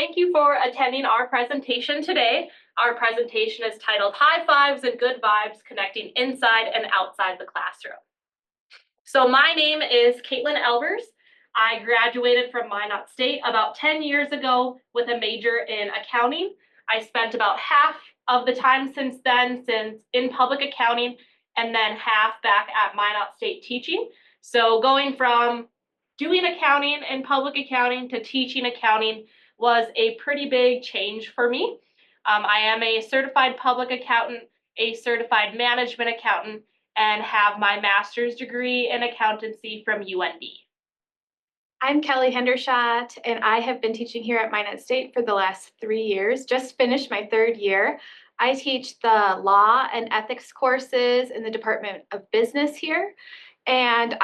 Thank you for attending our presentation today. Our presentation is titled High Fives and Good Vibes Connecting Inside and Outside the Classroom. So my name is Caitlin Elvers. I graduated from Minot State about 10 years ago with a major in accounting. I spent about half of the time since then in public accounting and then half back at Minot State teaching. So going from doing accounting and public accounting to teaching accounting was a pretty big change for me. I am a certified public accountant, a certified management accountant, and have my master's degree in accountancy from UND. I'm Kelly Hendershot, and I have been teaching here at Minot State for the last 3 years, just finished my 3rd year. I teach the law and ethics courses in the Department of Business here. And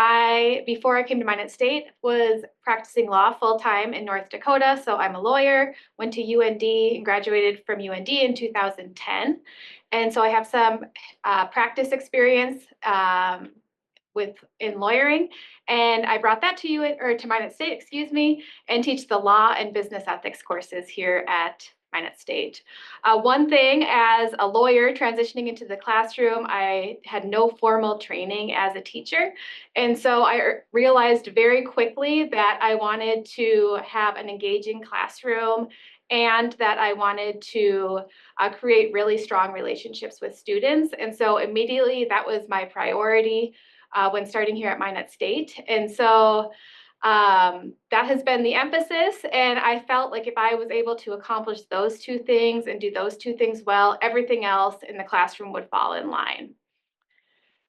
before I came to Minot State, was practicing law full-time in North Dakota. So I'm a lawyer, went to UND and graduated from UND in 2010. And so I have some practice experience in lawyering, and I brought that to Minot State, and teach the law and business ethics courses here at Minot State. One thing, as a lawyer transitioning into the classroom, I had no formal training as a teacher, and so I realized very quickly that I wanted to have an engaging classroom and that I wanted to create really strong relationships with students. And so immediately that was my priority when starting here at Minot State. And so that has been the emphasis. And I felt like if I was able to accomplish those 2 things and do those 2 things well, everything else in the classroom would fall in line.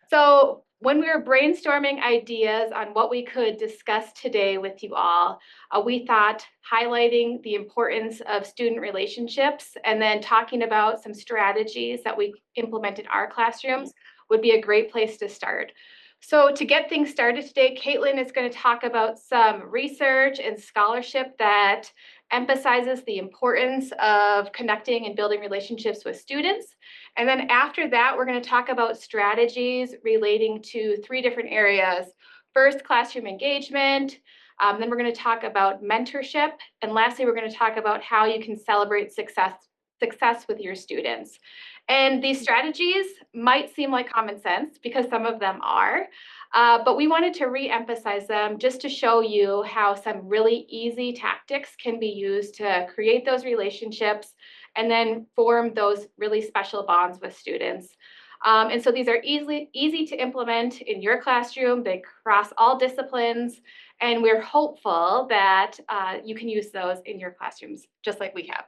So when we were brainstorming ideas on what we could discuss today with you all, we thought highlighting the importance of student relationships and then talking about some strategies that we implement in our classrooms would be a great place to start. So to get things started today, Caitlin is going to talk about some research and scholarship that emphasizes the importance of connecting and building relationships with students. And then after that, we're going to talk about strategies relating to 3 different areas. First, classroom engagement. Then we're going to talk about mentorship. And lastly, we're going to talk about how you can celebrate success with your students. And these strategies might seem like common sense because some of them are, but we wanted to re-emphasize them just to show you how some really easy tactics can be used to create those relationships and then form those really special bonds with students. And so these are easy to implement in your classroom. They cross all disciplines, and we're hopeful that you can use those in your classrooms just like we have.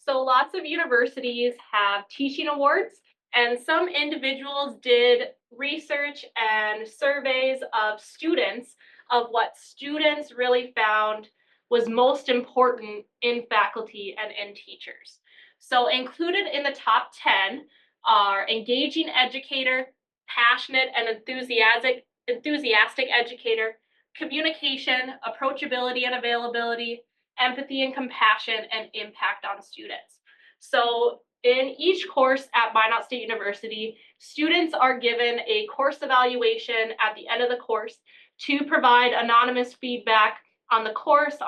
So lots of universities have teaching awards, and some individuals did research and surveys of students of what students really found was most important in faculty and in teachers. So included in the top 10 are engaging educator, passionate and enthusiastic educator, communication, approachability and availability, empathy and compassion, and impact on students. So in each course at Minot State University, students are given a course evaluation at the end of the course to provide anonymous feedback on the course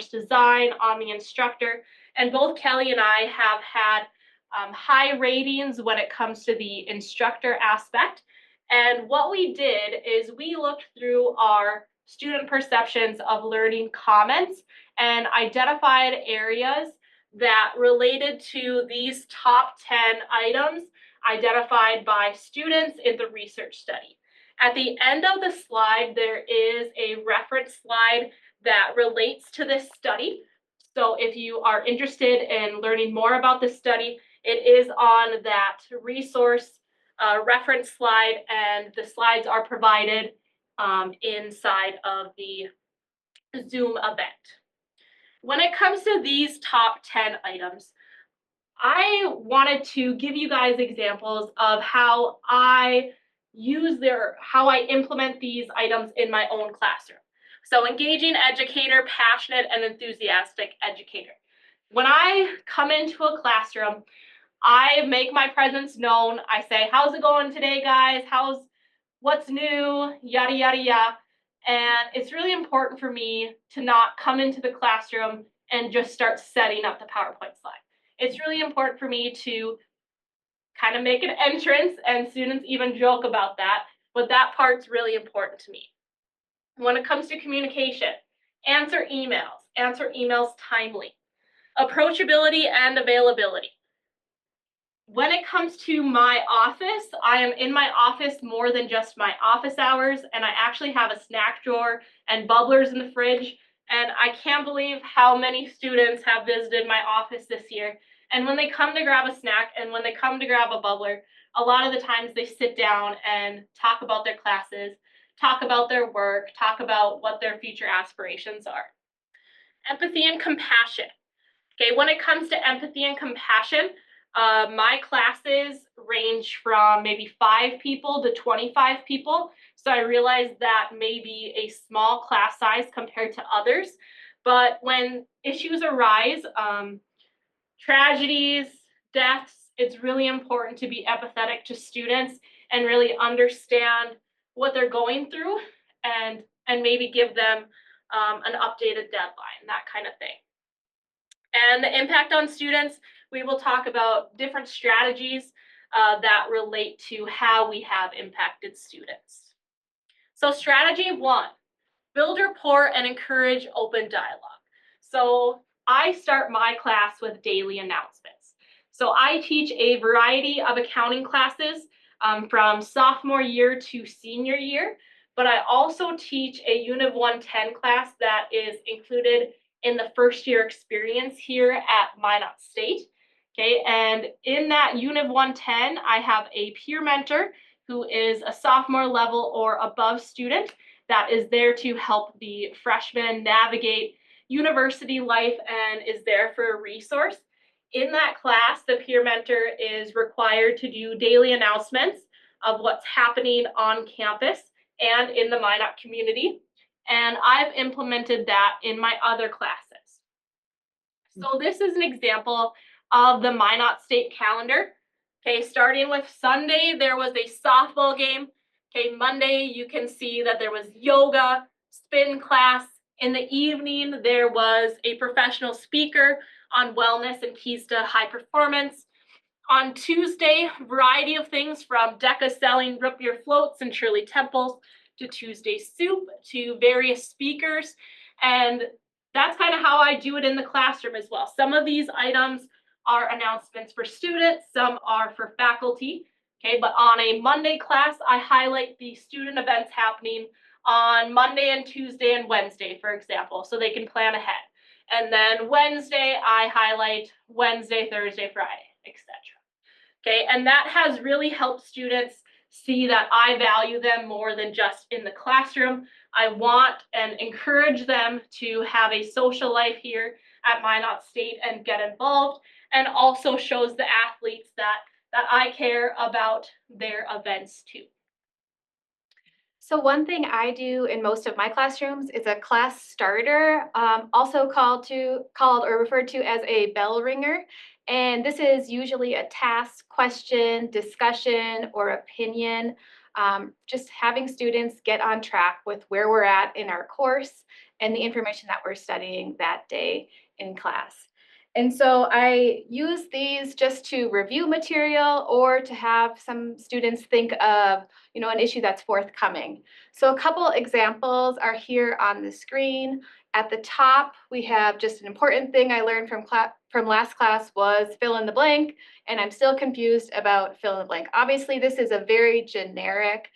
design, on the instructor. And both Kelly and I have had high ratings when it comes to the instructor aspect. And what we did is we looked through our student perceptions of learning comments and identified areas that related to these top 10 items identified by students in the research study. At the end of the slide, there is a reference slide that relates to this study. So if you are interested in learning more about this study, it is on that resource reference slide, and the slides are provided inside of the Zoom event. When it comes to these top 10 items, I wanted to give you guys examples of how I implement these items in my own classroom. So engaging educator, passionate and enthusiastic educator. When I come into a classroom, I make my presence known. I say, how's it going today, guys? What's new? Yada, yada, yada. And it's really important for me to not come into the classroom and just start setting up the PowerPoint slide. It's really important for me to kind of make an entrance, and students even joke about that, but that part's really important to me. When it comes to communication, answer emails timely, approachability and availability. When it comes to my office, I am in my office more than just my office hours, and I actually have a snack drawer and bubblers in the fridge. And I can't believe how many students have visited my office this year. And when they come to grab a snack and when they come to grab a bubbler, a lot of the times they sit down and talk about their classes, talk about their work, talk about what their future aspirations are. Empathy and compassion. Okay, when it comes to empathy and compassion, my classes range from maybe 5 people to 25 people. So I realized that may be a small class size compared to others. But when issues arise, tragedies, deaths, it's really important to be empathetic to students and really understand what they're going through and maybe give them an updated deadline, that kind of thing. And the impact on students, we will talk about different strategies that relate to how we have impacted students. So strategy 1, build rapport and encourage open dialogue. So I start my class with daily announcements. So I teach a variety of accounting classes from sophomore year to senior year, but I also teach a Univ 110 class that is included in the first year experience here at Minot State. Okay, and in that Univ 110, I have a peer mentor who is a sophomore level or above student that is there to help the freshmen navigate university life and is there for a resource. In that class, the peer mentor is required to do daily announcements of what's happening on campus and in the Minot community. And I've implemented that in my other classes. So this is an example of the Minot State calendar. Okay, starting with Sunday, there was a softball game. Okay, Monday, you can see that there was yoga, spin class. In the evening, there was a professional speaker on wellness and keys to high performance. On Tuesday, variety of things from DECA selling root beer floats and Shirley Temples to Tuesday soup to various speakers. And that's kind of how I do it in the classroom as well. Some of these items are announcements for students, some are for faculty. Okay, but on a Monday class, I highlight the student events happening on Monday and Tuesday and Wednesday, for example, so they can plan ahead. And then Wednesday, I highlight Wednesday, Thursday, Friday, etc. Okay, and that has really helped students see that I value them more than just in the classroom. I want and encourage them to have a social life here at Minot State and get involved, and also shows the athletes that I care about their events too. So one thing I do in most of my classrooms is a class starter, also called or referred to as a bell ringer. And this is usually a task, question, discussion, or opinion. Just having students get on track with where we're at in our course and the information that we're studying that day in class. And so I use these just to review material or to have some students think of, an issue that's forthcoming. So a couple examples are here on the screen. At the top, we have just an important thing I learned from last class was fill in the blank, and I'm still confused about fill in the blank. Obviously, this is a very generic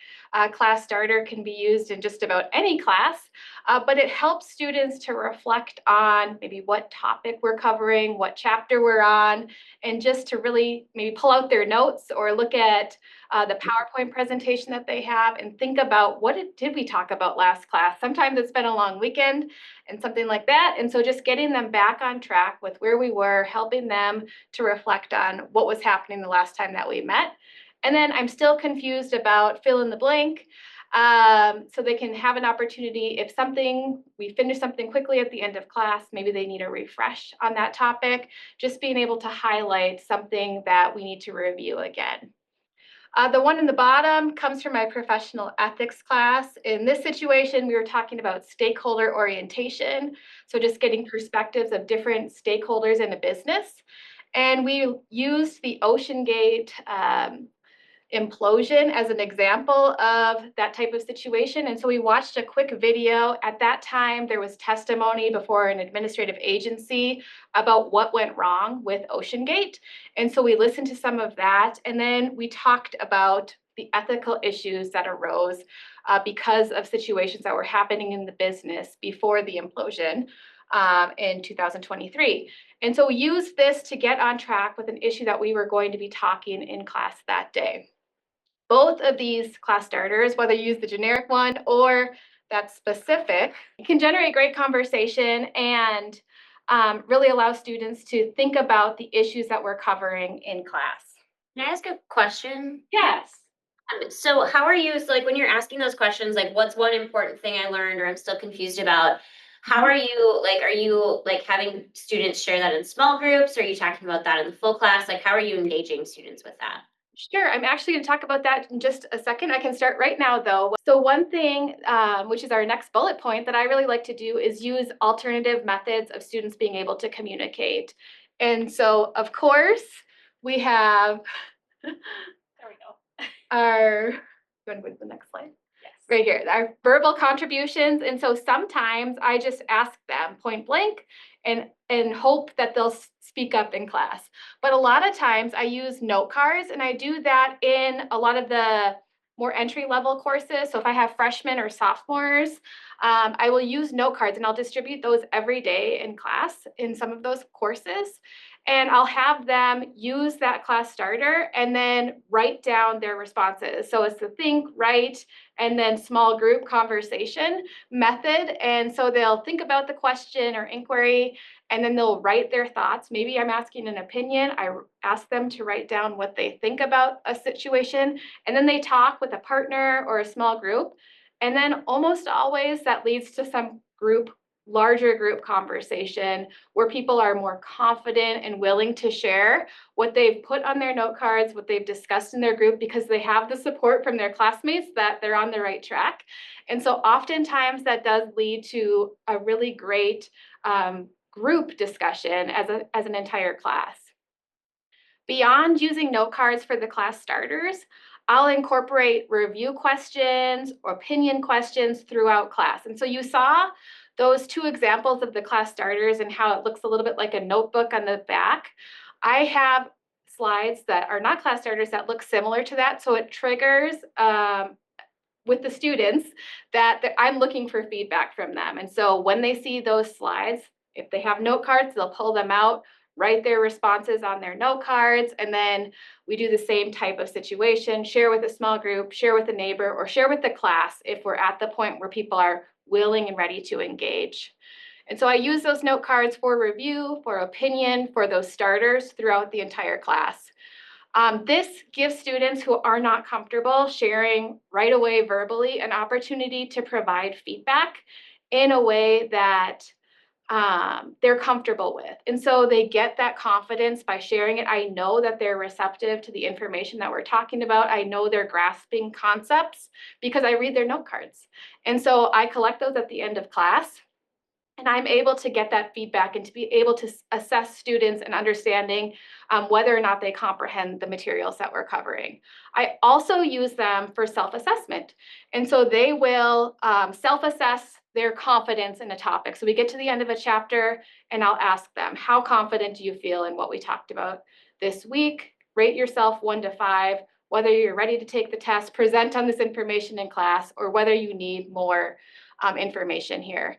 class starter, can be used in just about any class, but it helps students to reflect on maybe what topic we're covering, what chapter we're on, and just to really maybe pull out their notes or look at the PowerPoint presentation that they have and think about what did we talk about last class. Sometimes it's been a long weekend and something like that. And so just getting them back on track with where we were, helping them to reflect on what was happening the last time that we met. And then I'm still confused about fill in the blank. So they can have an opportunity if we finish something quickly at the end of class, maybe they need a refresh on that topic, just being able to highlight something that we need to review again. The one in the bottom comes from my professional ethics class. In this situation, we were talking about stakeholder orientation. So just getting perspectives of different stakeholders in a business. And we used the OceanGate implosion as an example of that type of situation. And so we watched a quick video. At that time, there was testimony before an administrative agency about what went wrong with OceanGate. And so we listened to some of that. And then we talked about the ethical issues that arose because of situations that were happening in the business before the implosion in 2023. And so we used this to get on track with an issue that we were going to be talking in class that day. Both of these class starters, whether you use the generic one or that specific, can generate great conversation and really allow students to think about the issues that we're covering in class. Can I ask a question? Yes. So how are you, so like when you're asking those questions, like what's one important thing I learned or I'm still confused about? How are you like having students share that in small groups? Or are you talking about that in the full class? Like how are you engaging students with that? Sure, I'm actually going to talk about that in just a second. I can start right now, though. So one thing, which is our next bullet point that I really like to do is use alternative methods of students being able to communicate. And so, of course, we have there we go. Our, you want to go to the next slide? Yes. Right here, our verbal contributions. And so sometimes I just ask them point blank and hope that they'll speak up in class. But a lot of times I use note cards, and I do that in a lot of the more entry level courses. So if I have freshmen or sophomores, I will use note cards, and I'll distribute those every day in class in some of those courses. And I'll have them use that class starter and then write down their responses. So it's the think, write, and then small group conversation method. And so they'll think about the question or inquiry, and then they'll write their thoughts. Maybe I'm asking an opinion. I ask them to write down what they think about a situation, and then they talk with a partner or a small group. And then almost always that leads to some larger group conversation where people are more confident and willing to share what they've put on their note cards, what they've discussed in their group, because they have the support from their classmates that they're on the right track. And so oftentimes that does lead to a really great group discussion as an entire class. Beyond using note cards for the class starters, I'll incorporate review questions or opinion questions throughout class. And so you saw those two examples of the class starters and how it looks a little bit like a notebook on the back. I have slides that are not class starters that look similar to that. So it triggers with the students that I'm looking for feedback from them. And so when they see those slides, if they have note cards, they'll pull them out, write their responses on their note cards, and then we do the same type of situation, share with a small group, share with a neighbor, or share with the class if we're at the point where people are willing and ready to engage. And so I use those note cards for review, for opinion, for those starters throughout the entire class. This gives students who are not comfortable sharing right away verbally an opportunity to provide feedback in a way that they're comfortable with. And so they get that confidence by sharing it. I know that they're receptive to the information that we're talking about. I know they're grasping concepts because I read their note cards. And so I collect those at the end of class. And I'm able to get that feedback and to be able to assess students and understanding whether or not they comprehend the materials that we're covering. I also use them for self-assessment. And so they will self-assess their confidence in a topic. So we get to the end of a chapter and I'll ask them, how confident do you feel in what we talked about this week? Rate yourself 1 to 5, whether you're ready to take the test, present on this information in class, or whether you need more information here.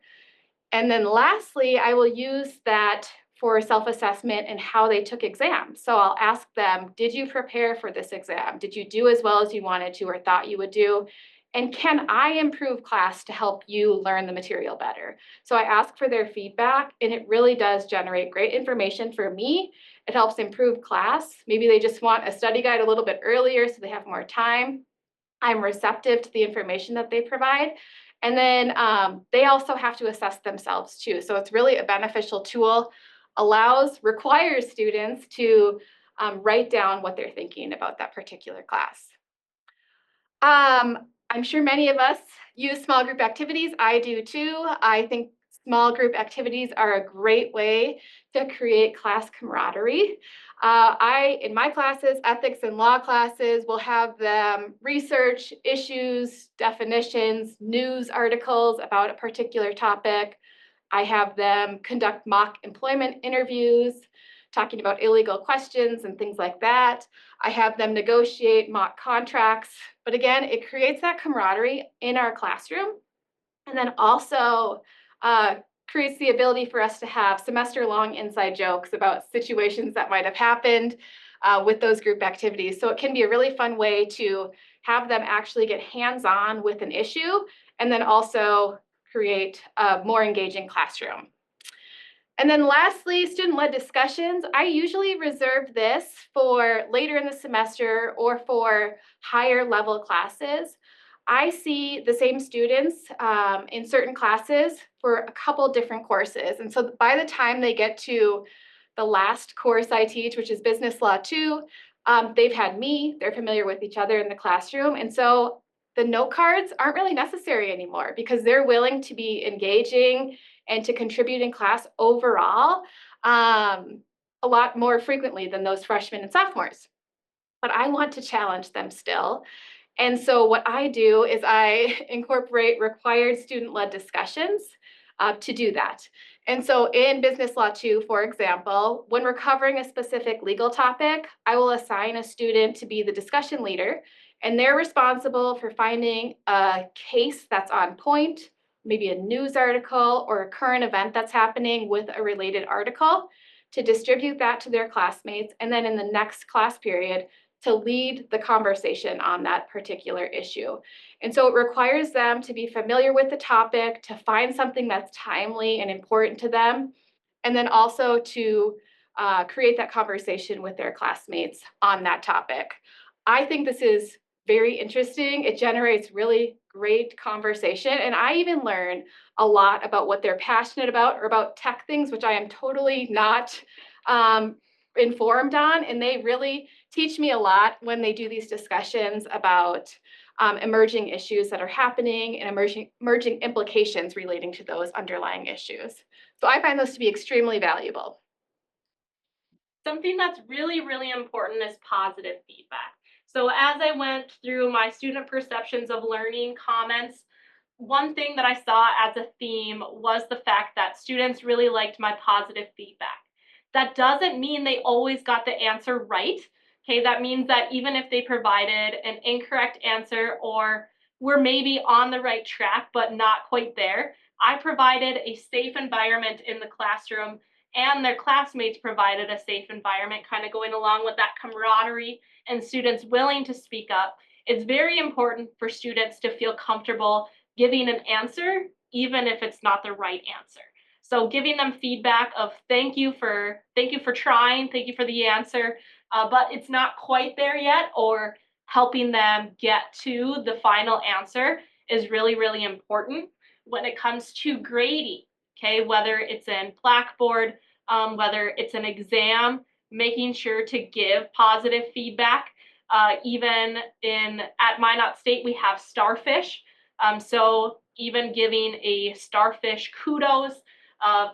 And then lastly, I will use that for self-assessment and how they took exams. So I'll ask them, did you prepare for this exam? Did you do as well as you wanted to or thought you would do? And can I improve class to help you learn the material better? So I ask for their feedback, and it really does generate great information for me. It helps improve class. Maybe they just want a study guide a little bit earlier so they have more time. I'm receptive to the information that they provide. And then they also have to assess themselves too. So it's really a beneficial tool, requires students to write down what they're thinking about that particular class. I'm sure many of us use small group activities. I do too. I think small group activities are a great way to create class camaraderie. In my classes, ethics and law classes, will have them research issues, definitions, news articles about a particular topic. I have them conduct mock employment interviews, talking about illegal questions and things like that. I have them negotiate mock contracts. But again, it creates that camaraderie in our classroom. And then also creates the ability for us to have semester-long inside jokes about situations that might have happened with those group activities. So it can be a really fun way to have them actually get hands-on with an issue and then also create a more engaging classroom. And then lastly, student-led discussions. I usually reserve this for later in the semester or for higher level classes. I see the same students in certain classes for a couple different courses. And so by the time they get to the last course I teach, which is Business Law 2, they've had me, they're familiar with each other in the classroom. And so the note cards aren't really necessary anymore because they're willing to be engaging and to contribute in class overall a lot more frequently than those freshmen and sophomores. But I want to challenge them still. And so what I do is I incorporate required student-led discussions to do that. And so in Business Law 2, for example, when we're covering a specific legal topic, I will assign a student to be the discussion leader, and they're responsible for finding a case that's on point, maybe a news article or a current event that's happening with a related article, to distribute that to their classmates, and then in the next class period, to lead the conversation on that particular issue. And so it requires them to be familiar with the topic, to find something that's timely and important to them, and then also to create that conversation with their classmates on that topic. I think this is very interesting. It generates really great conversation, and I even learn a lot about what they're passionate about or about tech things, which I am totally not informed on, and they really teach me a lot when they do these discussions about emerging issues that are happening and emerging implications relating to those underlying issues. So I find those to be extremely valuable. Something that's really, really important is positive feedback. So as I went through my student perceptions of learning comments, one thing that I saw as a theme was the fact that students really liked my positive feedback. That doesn't mean they always got the answer right. Okay, that means that even if they provided an incorrect answer or were maybe on the right track but not quite there, I provided a safe environment in the classroom and their classmates provided a safe environment, kind of going along with that camaraderie and students willing to speak up. It's very important for students to feel comfortable giving an answer, even if it's not the right answer. So giving them feedback of thank you for trying, thank you for the answer, but it's not quite there yet, or helping them get to the final answer is really, really important when it comes to grading. Okay, whether it's in Blackboard, whether it's an exam, making sure to give positive feedback. Even at Minot State, we have starfish. So even giving a starfish kudos,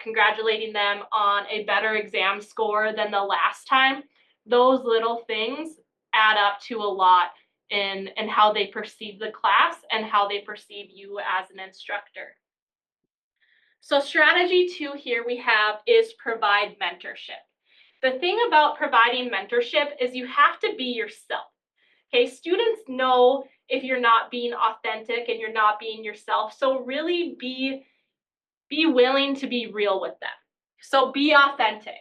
congratulating them on a better exam score than the last time, those little things add up to a lot in how they perceive the class and how they perceive you as an instructor. So strategy 2 here we have is provide mentorship. The thing about providing mentorship is you have to be yourself. Okay, students know if you're not being authentic and you're not being yourself. So really be willing to be real with them. So be authentic,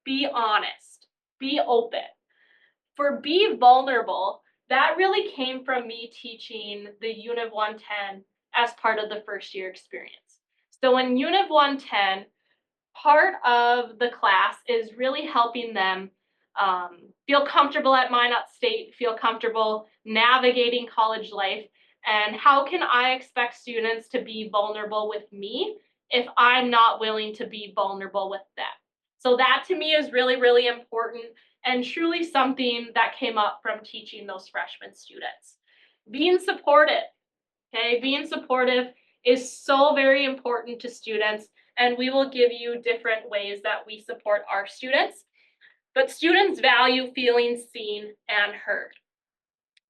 be honest, be open. For be vulnerable, that really came from me teaching the Univ 110 as part of the first year experience. So in Univ 110, part of the class is really helping them feel comfortable at Minot State, feel comfortable navigating college life, and how can I expect students to be vulnerable with me if I'm not willing to be vulnerable with them? So that to me is really, really important and truly something that came up from teaching those freshman students. Being supportive, okay? Being supportive is so very important to students, and we will give you different ways that we support our students. But students value feeling seen and heard.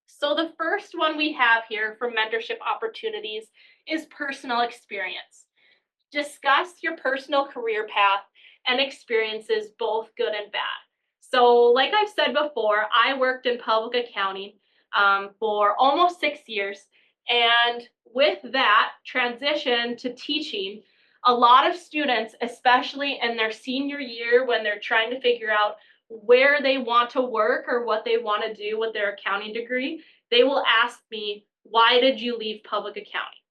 So the first one we have here for mentorship opportunities is personal experience. Discuss your personal career path and experiences, both good and bad. So, like I've said before, I worked in public accounting for almost 6 years. And with that transition to teaching, a lot of students, especially in their senior year when they're trying to figure out where they want to work or what they want to do with their accounting degree, they will ask me, why did you leave public accounting?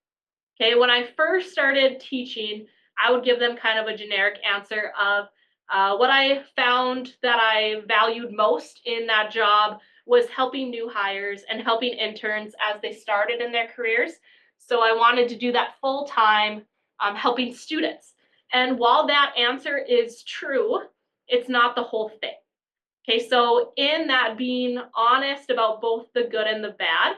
Okay, when I first started teaching, I would give them kind of a generic answer of what I found that I valued most in that job was helping new hires and helping interns as they started in their careers. So I wanted to do that full time, helping students. And while that answer is true, it's not the whole thing. Okay, so in that being honest about both the good and the bad,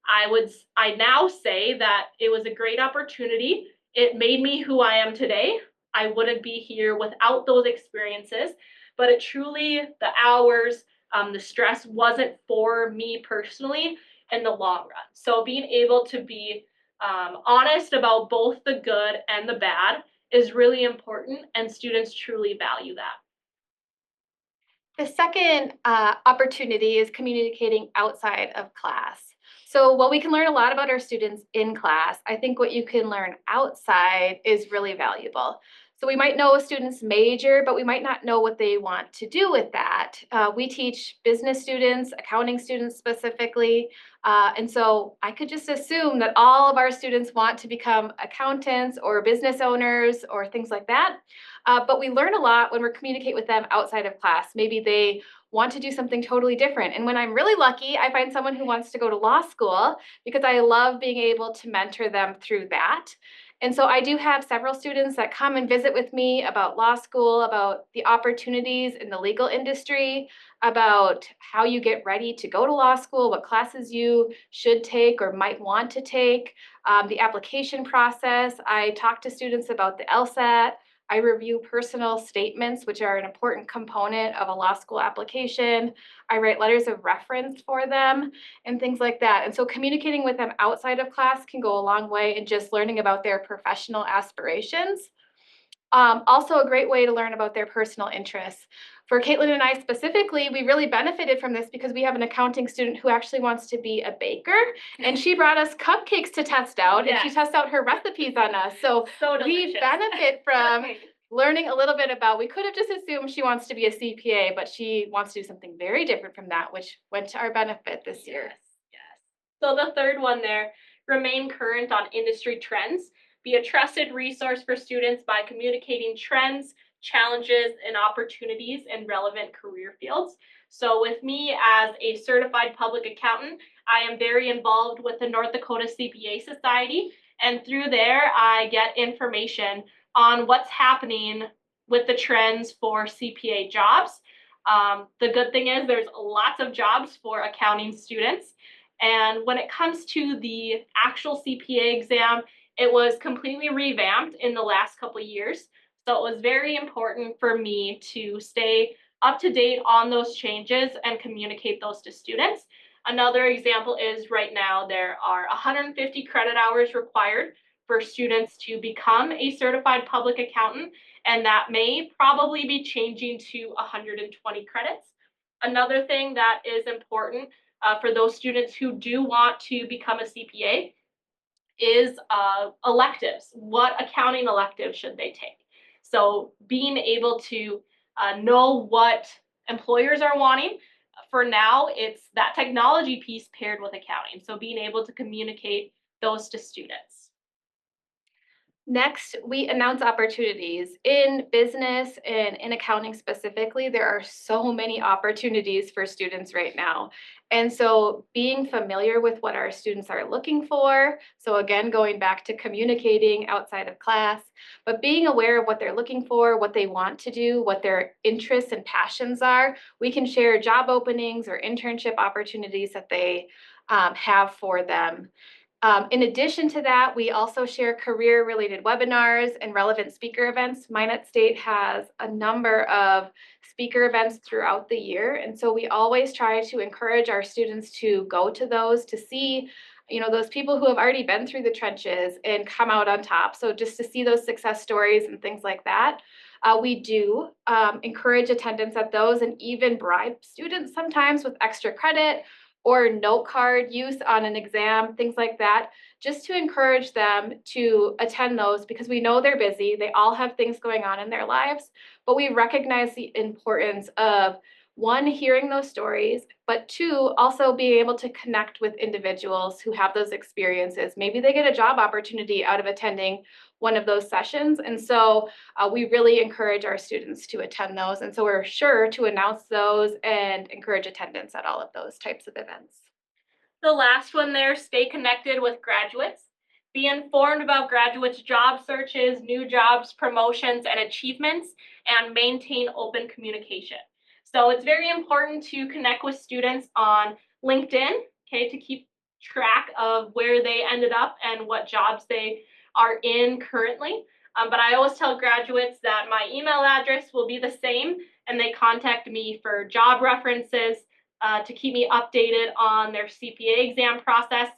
I now say that it was a great opportunity. It made me who I am today. I wouldn't be here without those experiences, but it truly, the hours, the stress wasn't for me personally in the long run. So being able to be honest about both the good and the bad is really important, and students truly value that. The second opportunity is communicating outside of class. So while we can learn a lot about our students in class, I think what you can learn outside is really valuable. So we might know a student's major, but we might not know what they want to do with that. We teach business students, accounting students specifically, and so I could just assume that all of our students want to become accountants or business owners or things like that. But we learn a lot when we communicate with them outside of class. Maybe they want to do something totally different. And when I'm really lucky, I find someone who wants to go to law school because I love being able to mentor them through that. And so I do have several students that come and visit with me about law school, about the opportunities in the legal industry, about how you get ready to go to law school, what classes you should take or might want to take, the application process. I talk to students about the LSAT. I review personal statements, which are an important component of a law school application. I write letters of reference for them and things like that. And so communicating with them outside of class can go a long way in just learning about their professional aspirations. Also a great way to learn about their personal interests. For Caitlin and I specifically, we really benefited from this because we have an accounting student who actually wants to be a baker, and she brought us cupcakes to test out, and she tests out her recipes on us. So we benefit from learning a little bit about, we could have just assumed she wants to be a CPA, but she wants to do something very different from that, which went to our benefit this year. Yes. So the third one there, remain current on industry trends. Be a trusted resource for students by communicating trends, challenges, and opportunities in relevant career fields. So with me as a certified public accountant, I am very involved with the North Dakota CPA Society. And through there, I get information on what's happening with the trends for CPA jobs. The good thing is there's lots of jobs for accounting students. And when it comes to the actual CPA exam, it was completely revamped in the last couple of years. So it was very important for me to stay up to date on those changes and communicate those to students. Another example is right now there are 150 credit hours required for students to become a certified public accountant, and that may probably be changing to 120 credits. Another thing that is important for those students who do want to become a CPA is electives. What accounting electives should they take? So being able to know what employers are wanting. For now, it's that technology piece paired with accounting. So being able to communicate those to students. Next, we announce opportunities. In business and in accounting specifically, there are so many opportunities for students right now. And so being familiar with what our students are looking for, so again, going back to communicating outside of class, but being aware of what they're looking for, what they want to do, what their interests and passions are, we can share job openings or internship opportunities that they have for them. In addition to that, we also share career-related webinars and relevant speaker events. Minot State has a number of speaker events throughout the year, and so we always try to encourage our students to go to those to see, those people who have already been through the trenches and come out on top. So just to see those success stories and things like that. We do encourage attendance at those and even bribe students sometimes with extra credit or note card use on an exam, things like that, just to encourage them to attend those because we know they're busy. They all have things going on in their lives, but we recognize the importance of one, hearing those stories, but two, also being able to connect with individuals who have those experiences. Maybe they get a job opportunity out of attending one of those sessions. And so we really encourage our students to attend those. And so we're sure to announce those and encourage attendance at all of those types of events. The last one there, stay connected with graduates. Be informed about graduates' job searches, new jobs, promotions, and achievements, and maintain open communication. So it's very important to connect with students on LinkedIn, okay, to keep track of where they ended up and what jobs they are in currently. But I always tell graduates that my email address will be the same, and they contact me for job references, to keep me updated on their CPA exam process.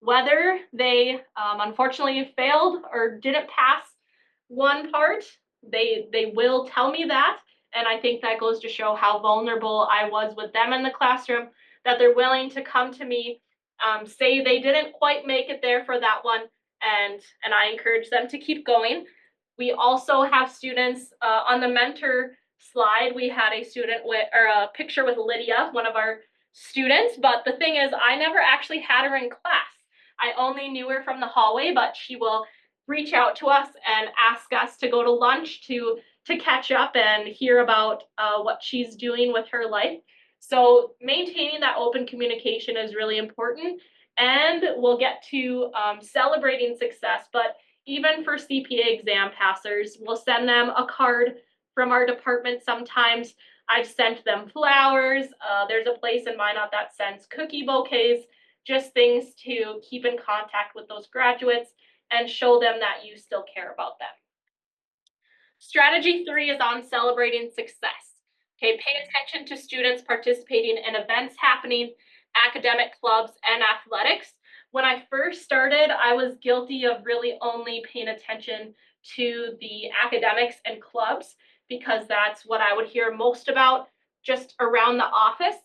Whether they unfortunately failed or didn't pass one part, they will tell me that. And I think that goes to show how vulnerable I was with them in the classroom, that they're willing to come to me, say they didn't quite make it there for that one, and I encourage them to keep going. We also have students on the mentor slide. We had a student with, or a picture with Lydia, one of our students, but the thing is, I never actually had her in class. I only knew her from the hallway, but she will reach out to us and ask us to go to lunch to catch up and hear about what she's doing with her life. So maintaining that open communication is really important. And we'll get to celebrating success, but even for CPA exam passers, we'll send them a card from our department sometimes. I've sent them flowers. There's a place in Minot that sends cookie bouquets, just things to keep in contact with those graduates and show them that you still care about them. Strategy 3 is on celebrating success. Okay, pay attention to students participating in events happening, academic clubs, and athletics. When I first started, I was guilty of really only paying attention to the academics and clubs because that's what I would hear most about just around the office.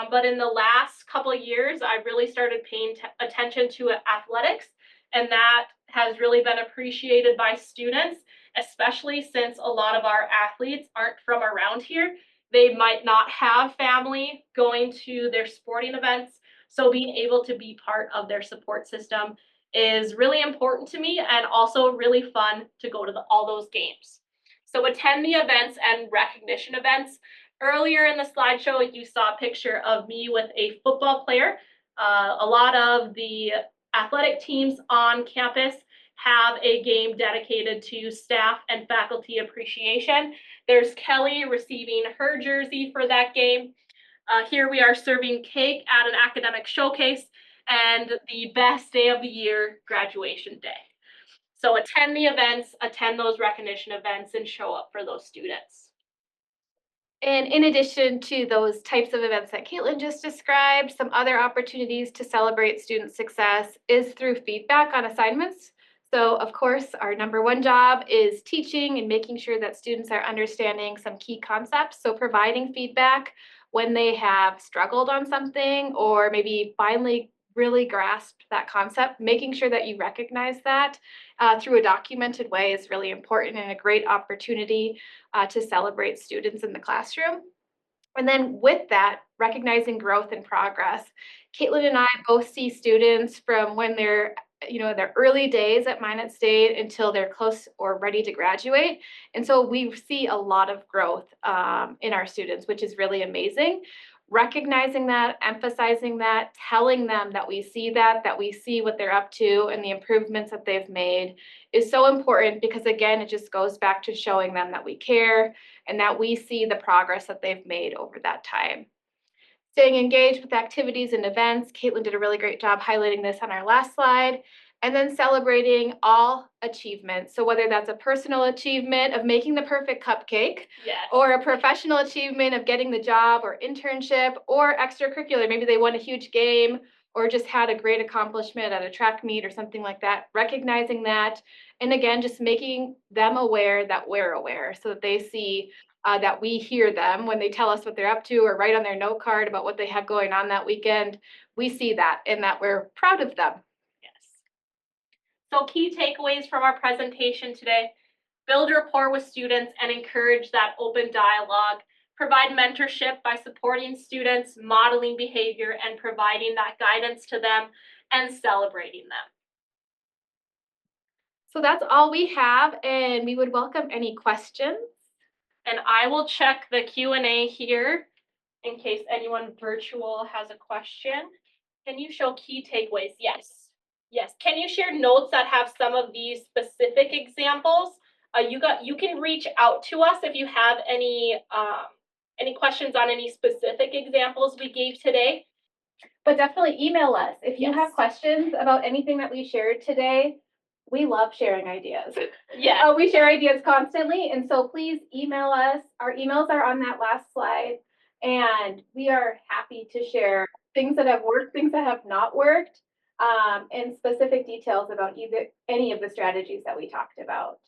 But in the last couple of years, I really started paying attention to athletics, and that has really been appreciated by students, especially since a lot of our athletes aren't from around here. They might not have family going to their sporting events, so being able to be part of their support system is really important to me, and also really fun to go to all those games. So attend the events and recognition events. Earlier in the slideshow, you saw a picture of me with a football player. A lot of the athletic teams on campus have a game dedicated to staff and faculty appreciation. There's Kelly receiving her jersey for that game. Here we are serving cake at an academic showcase, and the best day of the year, graduation day. So attend the events, attend those recognition events, and show up for those students. And in addition to those types of events that Caitlin just described, some other opportunities to celebrate student success is through feedback on assignments. So of course, our number one job is teaching and making sure that students are understanding some key concepts. So providing feedback when they have struggled on something or maybe finally really grasped that concept, making sure that you recognize that through a documented way is really important and a great opportunity to celebrate students in the classroom. And then with that, recognizing growth and progress. Caitlin and I both see students from when they're their early days at Minot State until they're close or ready to graduate. And so we see a lot of growth in our students, which is really amazing. Recognizing that, emphasizing that, telling them that we see that we see what they're up to and the improvements that they've made is so important because, again, it just goes back to showing them that we care and that we see the progress that they've made over that time. Staying engaged with activities and events. Caitlin did a really great job highlighting this on our last slide. And then celebrating all achievements. So whether that's a personal achievement of making the perfect cupcake, Yes. or a professional achievement of getting the job or internship, or extracurricular, maybe they won a huge game or just had a great accomplishment at a track meet or something like that, recognizing that. And again, just making them aware that we're aware so that they see that we hear them when they tell us what they're up to or write on their note card about what they have going on that weekend. We see that and that we're proud of them. Yes. So key takeaways from our presentation today: build rapport with students and encourage that open dialogue. Provide mentorship by supporting students, modeling behavior, and providing that guidance to them and celebrating them. So that's all we have, and we would welcome any questions. And I will check the Q&A here in case anyone virtual has a question. Can you show key takeaways? Yes. Yes. Can you share notes that have some of these specific examples? You can reach out to us if you have any questions on any specific examples we gave today. But definitely email us if you Yes. have questions about anything that we shared today. We love sharing ideas. Yeah. We share ideas constantly, and so please email us. Our emails are on that last slide, and we are happy to share things that have worked, things that have not worked, and specific details about any of the strategies that we talked about.